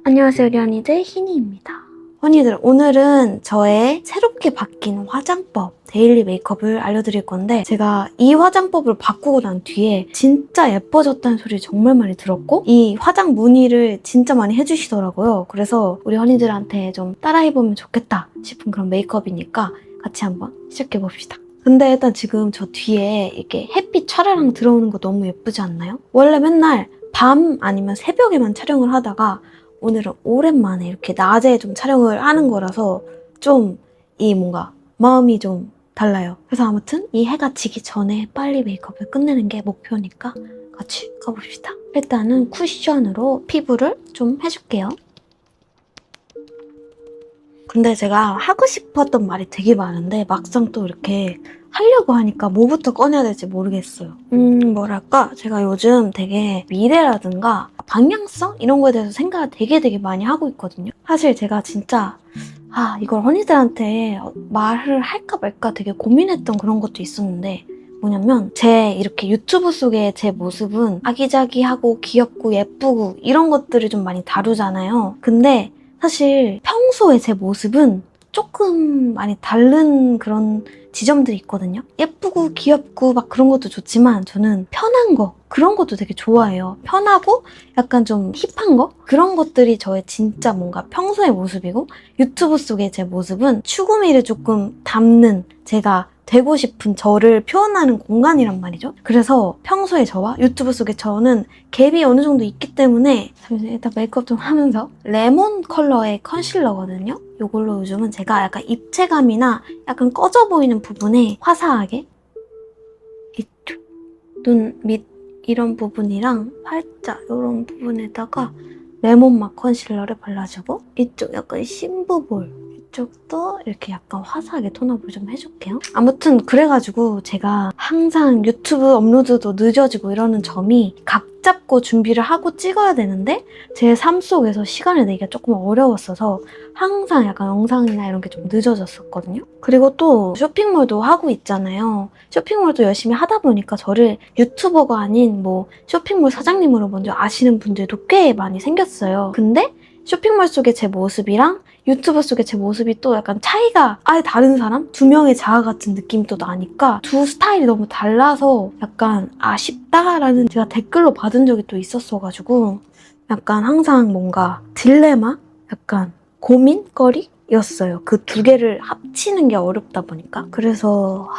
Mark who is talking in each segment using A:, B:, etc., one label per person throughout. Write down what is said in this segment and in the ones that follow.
A: 안녕하세요, 우리 언니들 희니입니다. 언니들, 오늘은 저의 새롭게 바뀐 화장법, 데일리 메이크업을 알려드릴 건데, 제가 이 화장법을 바꾸고 난 뒤에 진짜 예뻐졌다는 소리 정말 많이 들었고, 이 화장 문의를 진짜 많이 해주시더라고요. 그래서 우리 언니들한테 좀 따라해보면 좋겠다 싶은 그런 메이크업이니까 같이 한번 시작해봅시다. 근데 일단 지금 저 뒤에 이렇게 햇빛 촤라랑 들어오는 거 너무 예쁘지 않나요? 원래 맨날 밤 아니면 새벽에만 촬영을 하다가 오늘은 오랜만에 이렇게 낮에 좀 촬영을 하는 거라서 좀 이 뭔가 마음이 좀 달라요. 그래서 아무튼 이 해가 지기 전에 빨리 메이크업을 끝내는 게 목표니까 같이 가봅시다. 일단은 쿠션으로 피부를 좀 해줄게요. 근데 제가 하고 싶었던 말이 되게 많은데 막상 또 이렇게 하려고 하니까 뭐부터 꺼내야 될지 모르겠어요. 뭐랄까, 제가 요즘 되게 미래라든가 방향성? 이런 거에 대해서 생각을 되게 많이 하고 있거든요. 사실 제가 진짜 이걸 언니들한테 말을 할까 말까 되게 고민했던 그런 것도 있었는데, 뭐냐면 제 이렇게 유튜브 속의 제 모습은 아기자기하고 귀엽고 예쁘고 이런 것들을 좀 많이 다루잖아요. 근데 사실 평소에 제 모습은 조금 많이 다른 그런 지점들이 있거든요. 예쁘고 귀엽고 막 그런 것도 좋지만 저는 편한 거, 그런 것도 되게 좋아해요. 편하고 약간 좀 힙한 거? 그런 것들이 저의 진짜 뭔가 평소의 모습이고, 유튜브 속의 제 모습은 추구미를 조금 담는, 제가 되고 싶은 저를 표현하는 공간이란 말이죠. 그래서 평소의 저와 유튜브 속의 저는 갭이 어느 정도 있기 때문에, 잠시만요, 일단 메이크업 좀 하면서, 레몬 컬러의 컨실러거든요. 이걸로 요즘은 제가 약간 입체감이나 약간 꺼져 보이는 부분에 화사하게 이쪽 눈 밑 이런 부분이랑 살짝 이런 부분에다가 레몬맛 컨실러를 발라주고, 이쪽 약간 심부볼 이쪽도 이렇게 약간 화사하게 톤업을 좀 해줄게요. 아무튼 그래가지고 제가 항상 유튜브 업로드도 늦어지고 이러는 점이, 각 잡고 준비를 하고 찍어야 되는데 제 삶 속에서 시간을 내기가 조금 어려웠어서 항상 약간 영상이나 이런 게 좀 늦어졌었거든요. 그리고 또 쇼핑몰도 하고 있잖아요. 쇼핑몰도 열심히 하다 보니까 저를 유튜버가 아닌 뭐 쇼핑몰 사장님으로 먼저 아시는 분들도 꽤 많이 생겼어요. 근데 쇼핑몰 속의 제 모습이랑 유튜브 속의 제 모습이 또 약간 차이가 아예 다른 사람? 두 명의 자아 같은 느낌이 또 나니까 두 스타일이 너무 달라서 약간 아쉽다라는 제가 댓글로 받은 적이 또 있었어가지고 약간 항상 뭔가 딜레마? 약간 고민거리였어요. 그 두 개를 합치는 게 어렵다 보니까. 그래서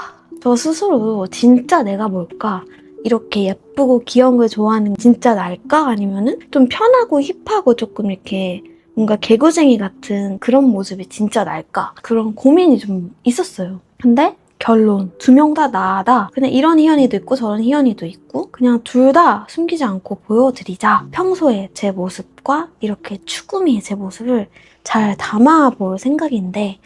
A: 저 스스로 진짜 내가 뭘까? 이렇게 예쁘고 귀여운 걸 좋아하는 진짜 날까? 아니면은 좀 편하고 힙하고 조금 이렇게 뭔가 개구쟁이 같은 그런 모습이 진짜 날까? 그런 고민이 좀 있었어요. 근데 결론, 두 명 다 나다. 그냥 이런 희연이도 있고 저런 희연이도 있고 그냥 둘 다 숨기지 않고 보여드리자. 평소에 제 모습과 이렇게 추구미의 제 모습을 잘 담아볼 생각인데,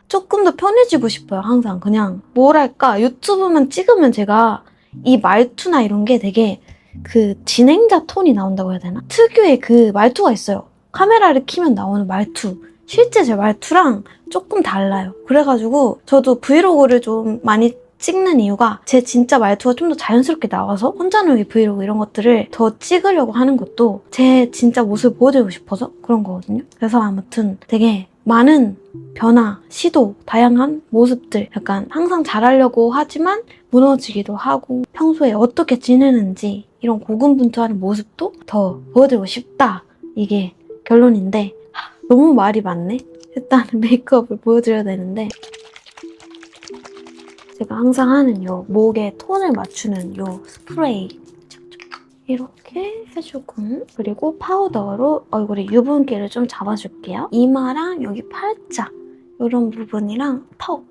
A: 조금 더 편해지고 싶어요. 항상 그냥 뭐랄까, 유튜브만 찍으면 제가 이 말투나 이런 게 되게 그 진행자 톤이 나온다고 해야 되나? 특유의 그 말투가 있어요. 카메라를 켜면 나오는 말투. 실제 제 말투랑 조금 달라요. 그래가지고 저도 브이로그를 좀 많이 찍는 이유가 제 진짜 말투가 좀 더 자연스럽게 나와서 혼자 놀기 브이로그 이런 것들을 더 찍으려고 하는 것도 제 진짜 모습을 보여드리고 싶어서 그런 거거든요. 그래서 아무튼 되게 많은 변화, 시도, 다양한 모습들, 약간 항상 잘하려고 하지만 무너지기도 하고 평소에 어떻게 지내는지 이런 고군분투하는 모습도 더 보여드리고 싶다. 이게 결론인데 너무 말이 많네. 일단은 메이크업을 보여드려야 되는데, 제가 항상 하는 요 목에 톤을 맞추는 요 스프레이 이렇게 해주고, 그리고 파우더로 얼굴에 유분기를 좀 잡아줄게요. 이마랑 여기 팔자 이런 부분이랑 턱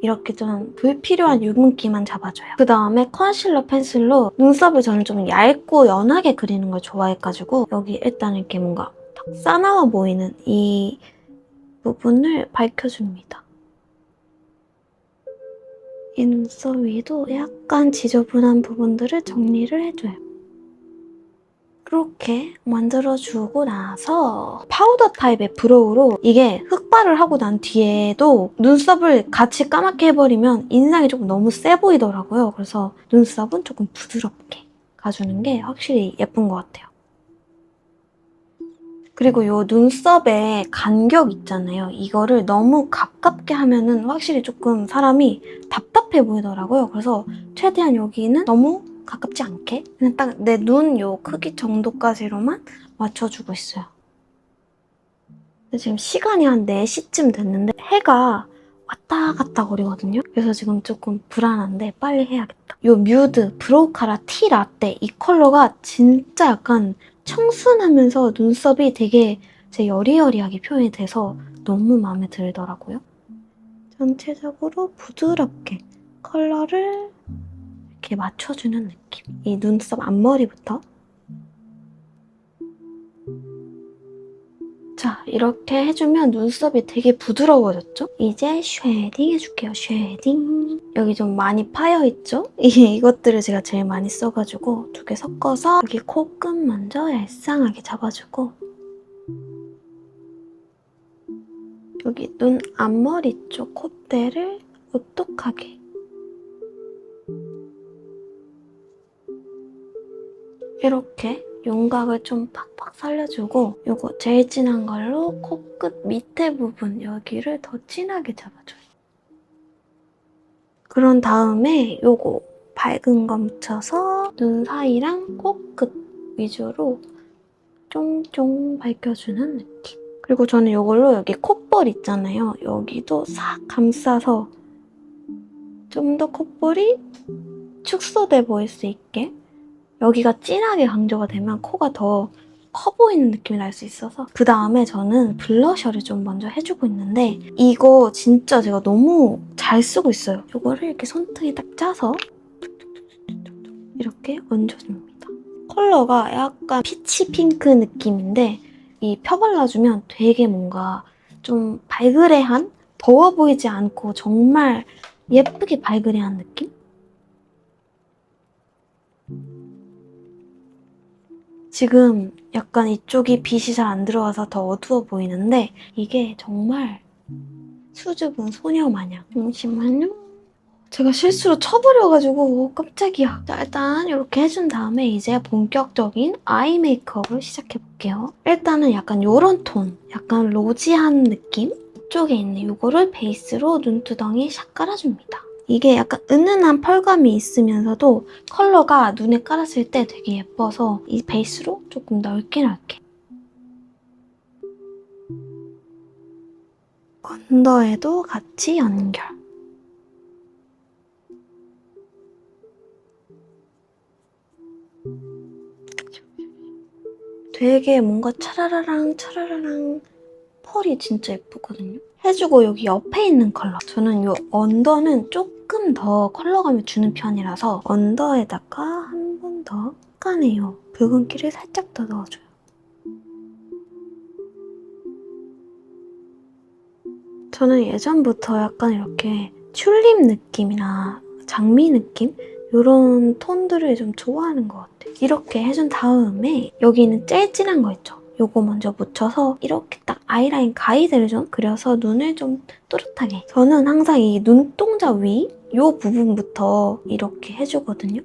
A: 이렇게 좀 불필요한 유분기만 잡아줘요. 그 다음에 컨실러 펜슬로 눈썹을 저는 좀 얇고 연하게 그리는 걸 좋아해가지고 여기 일단 이렇게 뭔가 딱 싸나워 보이는 이 부분을 밝혀줍니다. 이 눈썹 위도 약간 지저분한 부분들을 정리를 해줘요. 이렇게 만들어주고 나서 파우더 타입의 브로우로 이게 흑발을 하고 난 뒤에도 눈썹을 같이 까맣게 해버리면 인상이 조금 너무 세 보이더라고요. 그래서 눈썹은 조금 부드럽게 가주는 게 확실히 예쁜 것 같아요. 그리고 이 눈썹의 간격 있잖아요. 이거를 너무 가깝게 하면은 확실히 조금 사람이 답답해 보이더라고요. 그래서 최대한 여기는 너무 가깝지 않게 그냥 딱 내 눈 요 크기 정도까지로만 맞춰주고 있어요. 근데 지금 시간이 한 4시쯤 됐는데 해가 왔다 갔다 거리거든요. 그래서 지금 조금 불안한데 빨리 해야겠다. 요 뮤드 브로우 카라 티 라떼 이 컬러가 진짜 약간 청순하면서 눈썹이 되게 제 여리여리하게 표현이 돼서 너무 마음에 들더라고요. 전체적으로 부드럽게 컬러를 이렇게 맞춰주는 느낌. 이 눈썹 앞머리부터. 자, 이렇게 해주면 눈썹이 되게 부드러워졌죠? 이제 쉐딩 해줄게요, 쉐딩. 여기 좀 많이 파여있죠? 이것들을 제가 제일 많이 써가지고 2개 섞어서 여기 코끝 먼저 얄쌍하게 잡아주고 여기 눈 앞머리 쪽 콧대를 오똑하게 이렇게 윤곽을 좀 팍팍 살려주고 이거 제일 진한 걸로 코끝 밑에 부분 여기를 더 진하게 잡아줘요. 그런 다음에 이거 밝은 거 묻혀서 눈 사이랑 코끝 위주로 쫑쫑 밝혀주는 느낌. 그리고 저는 이걸로 여기 콧볼 있잖아요. 여기도 싹 감싸서 좀 더 콧볼이 축소돼 보일 수 있게 여기가 진하게 강조가 되면 코가 더 커 보이는 느낌이 날 수 있어서 그 다음에 저는 블러셔를 좀 먼저 해주고 있는데 이거 진짜 제가 너무 잘 쓰고 있어요. 이거를 이렇게 손등에 딱 짜서 이렇게 얹어줍니다. 컬러가 약간 피치 핑크 느낌인데 이 펴발라주면 되게 뭔가 좀 발그레한 더워 보이지 않고 정말 예쁘게 발그레한 느낌? 지금 약간 이쪽이 빛이 잘 안 들어와서 더 어두워 보이는데 이게 정말 수줍은 소녀 마냥. 잠시만요. 제가 실수로 쳐버려가지고 깜짝이야. 자, 일단 이렇게 해준 다음에 이제 본격적인 아이 메이크업을 시작해볼게요. 일단은 약간 이런 톤, 약간 로지한 느낌? 이쪽에 있는 이거를 베이스로 눈두덩이 샥 깔아줍니다. 이게 약간 은은한 펄감이 있으면서도 컬러가 눈에 깔았을 때 되게 예뻐서 이 베이스로 조금 넓게 언더에도 같이 연결. 되게 뭔가 차라라랑 펄이 진짜 예쁘거든요. 해주고 여기 옆에 있는 컬러. 저는 이 언더는 조금 더 컬러감을 주는 편이라서 언더에다가 한 번 더 약간의 붉은기를 살짝 더 넣어줘요. 저는 예전부터 약간 이렇게 튤립 느낌이나 장미 느낌? 이런 톤들을 좀 좋아하는 것 같아요. 이렇게 해준 다음에 여기 있는 제일 진한 거 있죠? 요거 먼저 묻혀서 이렇게 딱 아이라인 가이드를 좀 그려서 눈을 좀 또렷하게. 저는 항상 이 눈동자 위 이 부분부터 이렇게 해주거든요.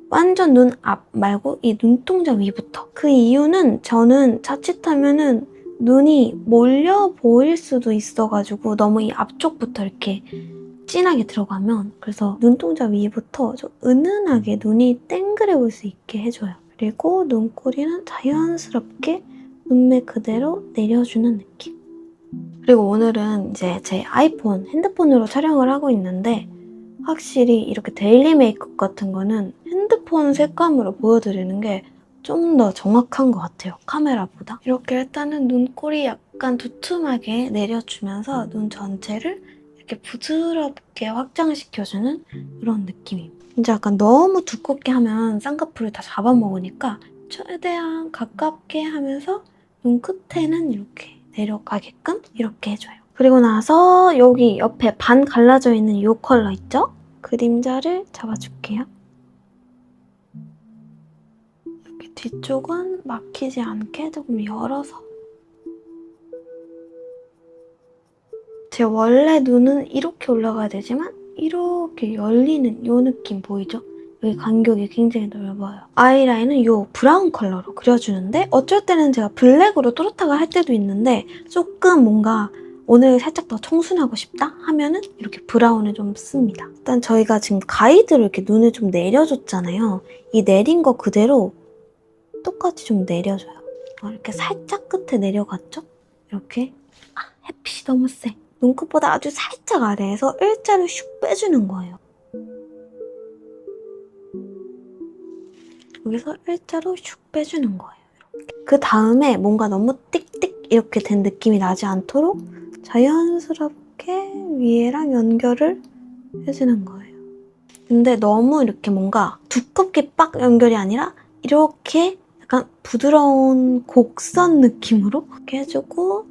A: 완전 눈 앞 말고 이 눈동자 위부터. 그 이유는 저는 자칫하면은 눈이 몰려 보일 수도 있어가지고 너무 이 앞쪽부터 이렇게 진하게 들어가면 그래서 눈동자 위부터 좀 은은하게 눈이 땡그레 볼 수 있게 해줘요. 그리고 눈꼬리는 자연스럽게 눈매 그대로 내려주는 느낌. 그리고 오늘은 이제 제 아이폰, 핸드폰으로 촬영을 하고 있는데 확실히 이렇게 데일리 메이크업 같은 거는 핸드폰 색감으로 보여드리는 게 좀 더 정확한 것 같아요, 카메라보다. 이렇게 일단은 눈꼬리 약간 두툼하게 내려주면서 눈 전체를 이렇게 부드럽게 확장시켜주는 그런 느낌입니다. 이제 약간 너무 두껍게 하면 쌍꺼풀을 다 잡아먹으니까 최대한 가깝게 하면서 눈 끝에는 이렇게 내려가게끔 이렇게 해줘요. 그리고 나서 여기 옆에 반 갈라져 있는 이 컬러 있죠? 그림자를 잡아줄게요. 이렇게 뒤쪽은 막히지 않게 조금 열어서. 제 원래 눈은 이렇게 올라가야 되지만 이렇게 열리는 이 느낌 보이죠? 여기 간격이 굉장히 넓어요. 아이라인은 이 브라운 컬러로 그려주는데 어쩔 때는 제가 블랙으로 또렷하게 할 때도 있는데 조금 뭔가 오늘 살짝 더 청순하고 싶다 하면은 이렇게 브라운을 좀 씁니다. 일단 저희가 지금 가이드로 이렇게 눈을 좀 내려줬잖아요. 이 내린 거 그대로 똑같이 좀 내려줘요. 이렇게 살짝 끝에 내려갔죠? 이렇게. 햇빛이 너무 세. 눈곱보다 아주 살짝 아래에서 일자로 슉 빼주는 거예요. 여기서 일자로 슉 빼주는 거예요. 그 다음에 뭔가 너무 띡띡 이렇게 된 느낌이 나지 않도록 자연스럽게 위에랑 연결을 해주는 거예요. 근데 너무 이렇게 뭔가 두껍게 빡 연결이 아니라 이렇게 약간 부드러운 곡선 느낌으로 이렇게 해주고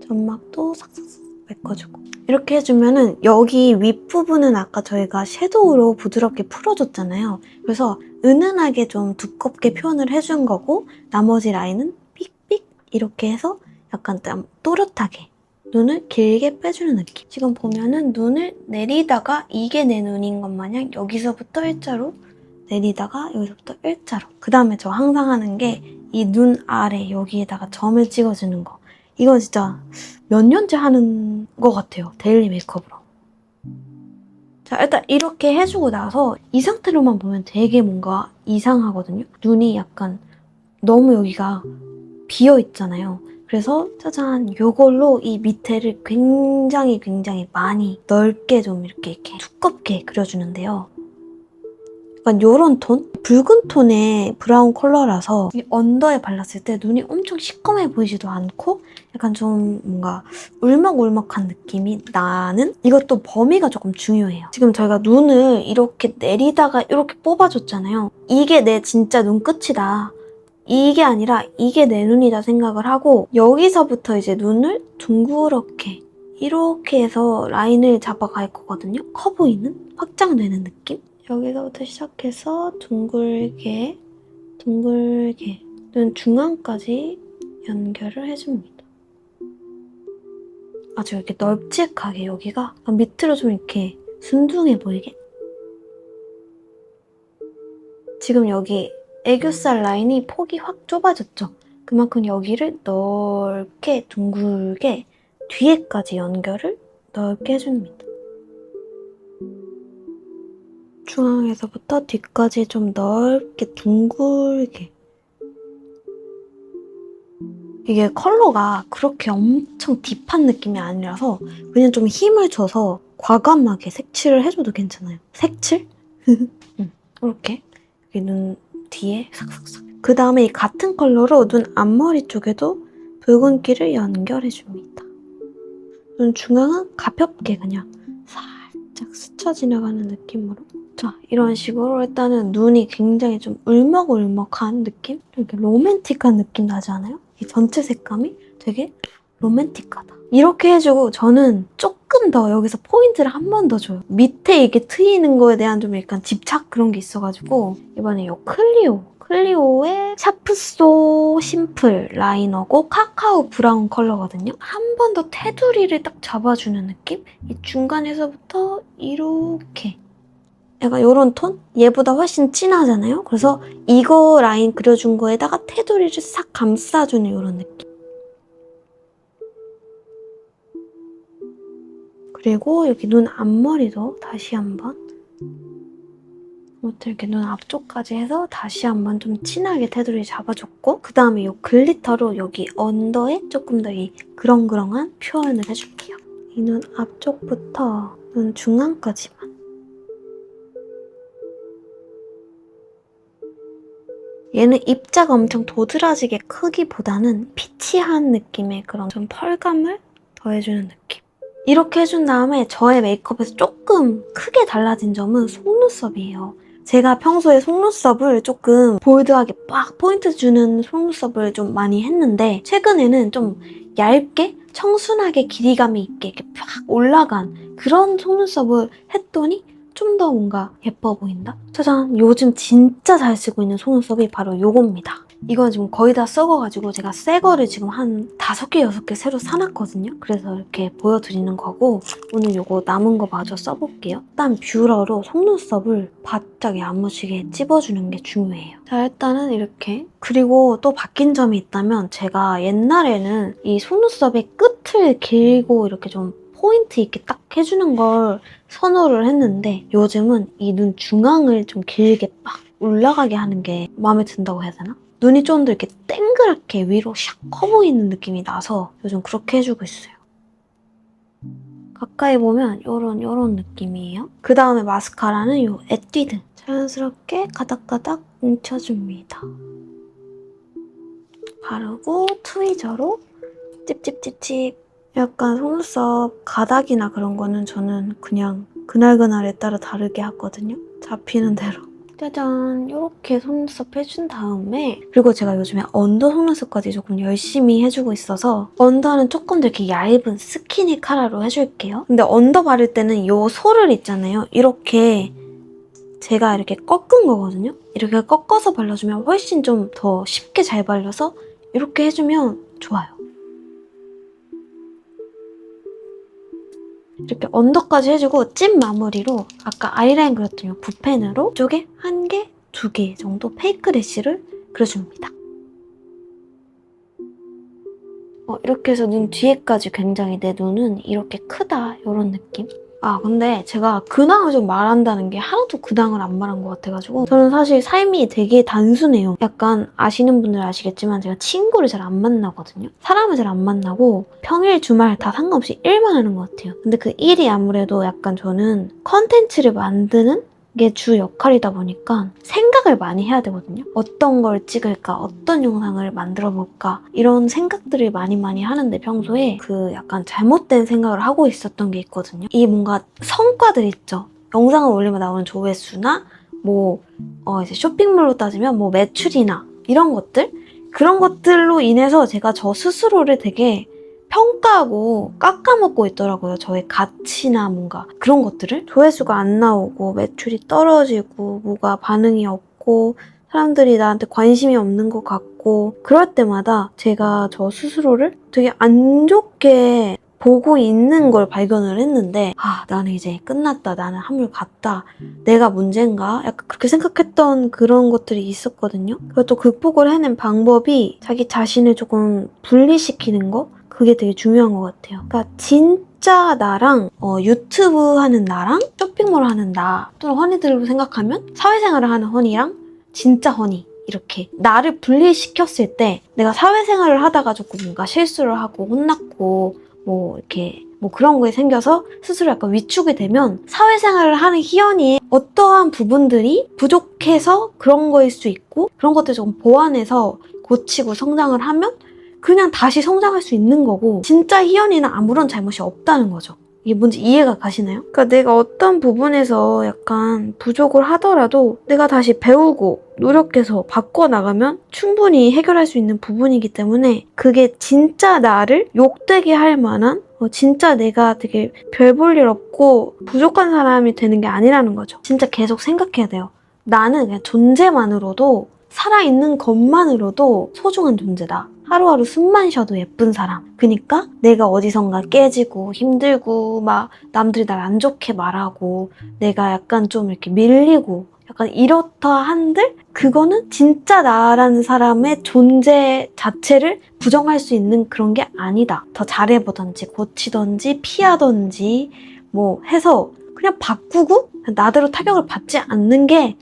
A: 점막도 싹싹싹 메꿔주고 이렇게 해주면은 여기 윗부분은 아까 저희가 섀도우로 부드럽게 풀어줬잖아요. 그래서 은은하게 좀 두껍게 표현을 해준 거고 나머지 라인은 삑삑 이렇게 해서 약간 또렷하게 눈을 길게 빼주는 느낌. 지금 보면은 눈을 내리다가 이게 내 눈인 것 마냥 여기서부터 일자로 내리다가 여기서부터 일자로. 그 다음에 저 항상 하는 게 이 눈 아래 여기에다가 점을 찍어주는 거. 이건 진짜 몇 년째 하는 것 같아요. 데일리 메이크업으로. 자, 일단 이렇게 해주고 나서 이 상태로만 보면 되게 뭔가 이상하거든요. 눈이 약간 너무 여기가 비어있잖아요. 그래서 짜잔 이걸로 이 밑에를 굉장히 많이 넓게 좀 이렇게 두껍게 그려주는데요. 약간 요런 톤? 붉은 톤의 브라운 컬러라서 이 언더에 발랐을 때 눈이 엄청 시꺼매 보이지도 않고 약간 좀 뭔가 울먹울먹한 느낌이 나는? 이것도 범위가 조금 중요해요. 지금 저희가 눈을 이렇게 내리다가 이렇게 뽑아줬잖아요. 이게 내 진짜 눈끝이다. 이게 아니라 이게 내 눈이다 생각을 하고 여기서부터 이제 눈을 둥그렇게 이렇게 해서 라인을 잡아갈 거거든요. 커 보이는? 확장되는 느낌? 여기서부터 시작해서 둥글게 눈 중앙까지 연결을 해줍니다. 아주 이렇게 널찍하게 여기가 밑으로 좀 이렇게 순둥해 보이게. 지금 여기 애교살 라인이 폭이 확 좁아졌죠? 그만큼 여기를 넓게 둥글게 뒤에까지 연결을 넓게 해줍니다. 중앙에서부터 뒤까지 좀 넓게 둥글게. 이게 컬러가 그렇게 엄청 딥한 느낌이 아니라서 그냥 좀 힘을 줘서 과감하게 색칠을 해줘도 괜찮아요. 색칠? 이렇게 여기 눈 뒤에 삭삭삭. 그 다음에 이 같은 컬러로 눈 앞머리 쪽에도 붉은기를 연결해줍니다. 눈 중앙은 가볍게 그냥 살짝 스쳐 지나가는 느낌으로. 자, 이런 식으로 일단은 눈이 굉장히 좀 울먹울먹한 느낌? 이렇게 로맨틱한 느낌 나지 않아요? 이 전체 색감이 되게 로맨틱하다. 이렇게 해주고 저는 조금 더 여기서 포인트를 한 번 더 줘요. 밑에 이게 트이는 거에 대한 좀 약간 집착 그런 게 있어가지고 이번에 이 클리오의 샤프소 심플 라이너고 카카오 브라운 컬러거든요. 한 번 더 테두리를 딱 잡아주는 느낌? 이 중간에서부터 이렇게 약간 이런 톤? 얘보다 훨씬 진하잖아요? 그래서 이거 라인 그려준 거에다가 테두리를 싹 감싸주는 이런 느낌. 그리고 여기 눈 앞머리도 다시 한번 아무튼 이렇게 눈 앞쪽까지 해서 다시 한번 좀 진하게 테두리 잡아줬고 그 다음에 이 글리터로 여기 언더에 조금 더 이 그렁그렁한 표현을 해줄게요. 이 눈 앞쪽부터 눈 중앙까지만. 얘는 입자가 엄청 도드라지게 크기보다는 피치한 느낌의 그런 좀 펄감을 더해주는 느낌. 이렇게 해준 다음에 저의 메이크업에서 조금 크게 달라진 점은 속눈썹이에요. 제가 평소에 속눈썹을 조금 볼드하게 빡 포인트 주는 속눈썹을 좀 많이 했는데 최근에는 좀 얇게 청순하게 길이감이 있게 이렇게 팍 올라간 그런 속눈썹을 했더니 좀 더 뭔가 예뻐 보인다? 짜잔! 요즘 진짜 잘 쓰고 있는 속눈썹이 바로 이겁니다. 이건 지금 거의 다 썩어가지고 제가 새 거를 지금 한 5개, 6개 새로 사놨거든요. 그래서 이렇게 보여드리는 거고 오늘 이거 남은 거 마저 써볼게요. 일단 뷰러로 속눈썹을 바짝 야무지게 찝어주는 게 중요해요. 자, 일단은 이렇게. 그리고 또 바뀐 점이 있다면 제가 옛날에는 이 속눈썹의 끝을 길고 이렇게 좀 포인트 있게 딱 해주는 걸 선호를 했는데 요즘은 이 눈 중앙을 좀 길게 빡 올라가게 하는 게 마음에 든다고 해야 되나? 눈이 좀 더 이렇게 땡그랗게 위로 샥 커 보이는 느낌이 나서 요즘 그렇게 해주고 있어요. 가까이 보면 요런 느낌이에요. 그 다음에 마스카라는 요 에뛰드. 자연스럽게 가닥가닥 뭉쳐줍니다. 바르고 트위저로 찝찝찝찝. 약간 속눈썹 가닥이나 그런 거는 저는 그냥 그날그날에 따라 다르게 하거든요. 잡히는 대로. 짜잔! 이렇게 속눈썹 해준 다음에 그리고 제가 요즘에 언더 속눈썹까지 조금 열심히 해주고 있어서 언더는 조금 더 이렇게 얇은 스키니 카라로 해줄게요. 근데 언더 바를 때는 이 솔을 있잖아요. 이렇게 제가 이렇게 꺾은 거거든요. 이렇게 꺾어서 발라주면 훨씬 좀 더 쉽게 잘 발려서 이렇게 해주면 좋아요. 이렇게 언더까지 해주고 찐 마무리로 아까 아이라인 그렸던 이 붓펜으로 이쪽에 1개, 2개 정도 페이크 래쉬를 그려줍니다. 이렇게 해서 눈 뒤에까지 굉장히 내 눈은 이렇게 크다 이런 느낌? 아 근데 제가 근황을 좀 말한다는 게 하나도 근황을 안 말한 것 같아가지고 저는 사실 삶이 되게 단순해요. 약간 아시는 분들 아시겠지만 제가 친구를 잘 안 만나거든요. 사람을 잘 안 만나고 평일 주말 다 상관없이 일만 하는 것 같아요. 근데 그 일이 아무래도 약간 저는 컨텐츠를 만드는 게 주 역할이다 보니까 생각을 많이 해야 되거든요. 어떤 걸 찍을까? 어떤 영상을 만들어 볼까? 이런 생각들을 많이 하는데 평소에 그 약간 잘못된 생각을 하고 있었던 게 있거든요. 이 뭔가 성과들 있죠. 영상을 올리면 나오는 조회수나 이제 쇼핑몰로 따지면 매출이나 이런 것들? 그런 것들로 인해서 제가 저 스스로를 되게 평가하고 깎아먹고 있더라고요. 저의 가치나 뭔가 그런 것들을. 조회수가 안 나오고 매출이 떨어지고 뭐가 반응이 없고 사람들이 나한테 관심이 없는 것 같고 그럴 때마다 제가 저 스스로를 되게 안 좋게 보고 있는 걸 발견을 했는데 나는 이제 끝났다. 나는 한물 갔다. 내가 문제인가? 약간 그렇게 생각했던 그런 것들이 있었거든요. 그것도 극복을 해낸 방법이 자기 자신을 조금 분리시키는 거? 그게 되게 중요한 것 같아요. 그러니까 진짜 나랑 유튜브 하는 나랑 쇼핑몰 하는 나 또는 허니들로 생각하면 사회생활을 하는 허니랑 진짜 허니 이렇게 나를 분리시켰을 때 내가 사회생활을 하다가 조금 뭔가 실수를 하고 혼났고 그런 거에 생겨서 스스로 약간 위축이 되면 사회생활을 하는 희연이의 어떠한 부분들이 부족해서 그런 거일 수 있고 그런 것들 조금 보완해서 고치고 성장을 하면 그냥 다시 성장할 수 있는 거고 진짜 희연이는 아무런 잘못이 없다는 거죠. 이게 뭔지 이해가 가시나요? 그러니까 내가 어떤 부분에서 약간 부족을 하더라도 내가 다시 배우고 노력해서 바꿔나가면 충분히 해결할 수 있는 부분이기 때문에 그게 진짜 나를 욕되게 할 만한 진짜 내가 되게 별 볼 일 없고 부족한 사람이 되는 게 아니라는 거죠. 진짜 계속 생각해야 돼요. 나는 그냥 존재만으로도 살아있는 것만으로도 소중한 존재다. 하루하루 숨만 쉬어도 예쁜 사람. 그니까 내가 어디선가 깨지고 힘들고 막 남들이 날 안 좋게 말하고 내가 약간 좀 이렇게 밀리고 약간 이렇다 한들 그거는 진짜 나라는 사람의 존재 자체를 부정할 수 있는 그런 게 아니다. 더 잘해보던지 고치던지 피하던지 해서 그냥 바꾸고 나대로 타격을 받지 않는 게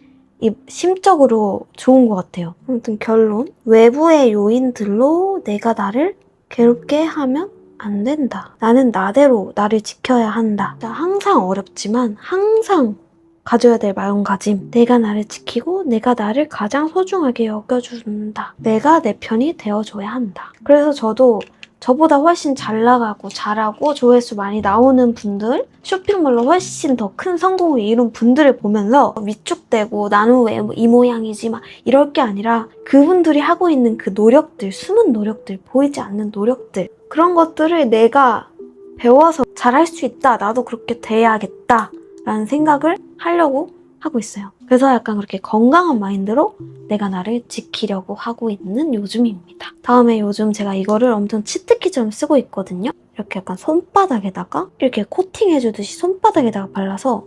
A: 심적으로 좋은 것 같아요. 아무튼 결론. 외부의 요인들로 내가 나를 괴롭게 하면 안 된다. 나는 나대로 나를 지켜야 한다. 항상 어렵지만 항상 가져야 될 마음가짐. 내가 나를 지키고 내가 나를 가장 소중하게 여겨준다. 내가 내 편이 되어줘야 한다. 그래서 저도 저보다 훨씬 잘 나가고 잘하고 조회수 많이 나오는 분들, 쇼핑몰로 훨씬 더 큰 성공을 이룬 분들을 보면서 위축되고 나는 왜 이 모양이지 막 이럴 게 아니라 그분들이 하고 있는 그 노력들, 숨은 노력들, 보이지 않는 노력들, 그런 것들을 내가 배워서 잘할 수 있다. 나도 그렇게 돼야겠다. 라는 생각을 하려고 하고 있어요. 그래서 약간 그렇게 건강한 마인드로 내가 나를 지키려고 하고 있는 요즘입니다. 다음에 요즘 제가 이거를 엄청 치트키처럼 쓰고 있거든요. 이렇게 약간 손바닥에다가 이렇게 코팅해주듯이 손바닥에다가 발라서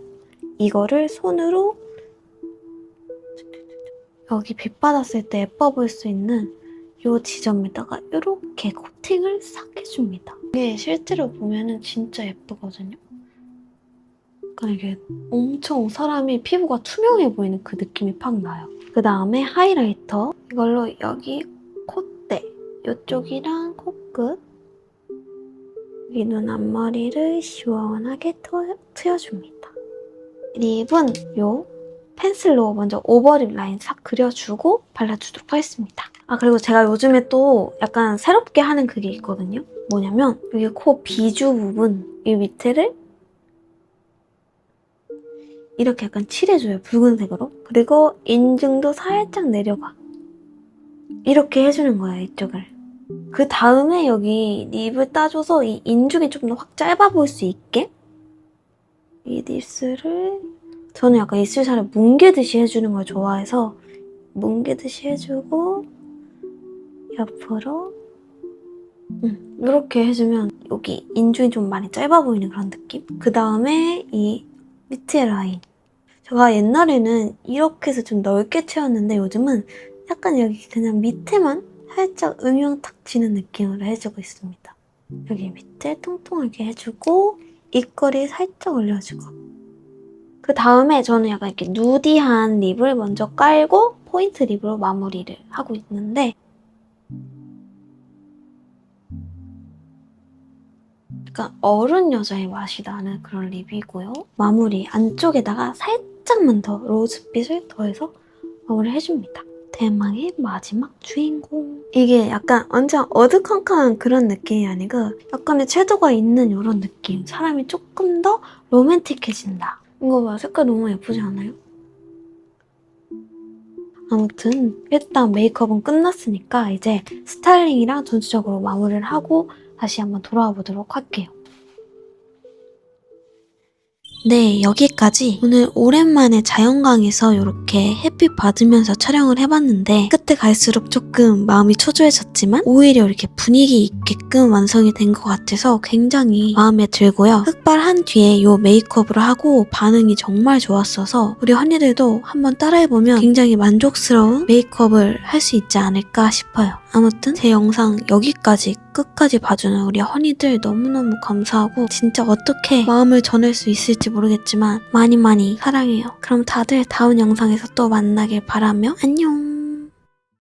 A: 이거를 손으로 여기 빛 받았을 때 예뻐 보일 수 있는 이 지점에다가 이렇게 코팅을 싹 해줍니다. 이게 실제로 보면은 진짜 예쁘거든요. 약간 이게 엄청 사람이 피부가 투명해 보이는 그 느낌이 팍 나요. 그 다음에 하이라이터. 이걸로 여기 콧대, 이쪽이랑 코끝, 이 눈 앞머리를 시원하게 트여줍니다. 립은 요 펜슬로 먼저 오버립 라인 싹 그려주고 발라주도록 하겠습니다. 아, 그리고 제가 요즘에 또 약간 새롭게 하는 그게 있거든요. 뭐냐면 여기 코 비주 부분 이 밑에를 이렇게 약간 칠해줘요. 붉은색으로. 그리고 인중도 살짝 내려가. 이렇게 해주는 거예요. 이쪽을. 그 다음에 여기 립을 따줘서 이 인중이 좀 더 확 짧아 보일 수 있게 이 립스를 저는 약간 입술살을 뭉개듯이 해주는 걸 좋아해서 뭉개듯이 해주고 옆으로 이렇게 해주면 여기 인중이 좀 많이 짧아 보이는 그런 느낌? 그 다음에 이 밑에 라인. 제가 옛날에는 이렇게 해서 좀 넓게 채웠는데 요즘은 약간 여기 그냥 밑에만 살짝 음영 탁 지는 느낌으로 해주고 있습니다. 여기 밑에 통통하게 해주고 입꼬리 살짝 올려주고 그 다음에 저는 약간 이렇게 누디한 립을 먼저 깔고 포인트 립으로 마무리를 하고 있는데 약간 어른 여자의 맛이 나는 그런 립이고요. 마무리 안쪽에다가 살짝만 더 로즈빛을 더해서 마무리를 해줍니다. 대망의 마지막 주인공. 이게 약간 완전 어두컴컴한 그런 느낌이 아니고 약간의 채도가 있는 이런 느낌. 사람이 조금 더 로맨틱해진다. 이거 봐, 색깔 너무 예쁘지 않아요? 아무튼 일단 메이크업은 끝났으니까 이제 스타일링이랑 전체적으로 마무리를 하고 다시 한번 돌아와 보도록 할게요. 네, 여기까지 오늘 오랜만에 자연광에서 이렇게 햇빛 받으면서 촬영을 해봤는데 끝에 갈수록 조금 마음이 초조해졌지만 오히려 이렇게 분위기 있게끔 완성이 된 것 같아서 굉장히 마음에 들고요. 흑발한 뒤에 이 메이크업을 하고 반응이 정말 좋았어서 우리 언니들도 한번 따라해보면 굉장히 만족스러운 메이크업을 할 수 있지 않을까 싶어요. 아무튼 제 영상 여기까지 끝까지 봐주는 우리 허니들 너무너무 감사하고 진짜 어떻게 마음을 전할 수 있을지 모르겠지만 많이 사랑해요. 그럼 다들 다음 영상에서 또 만나길 바라며 안녕!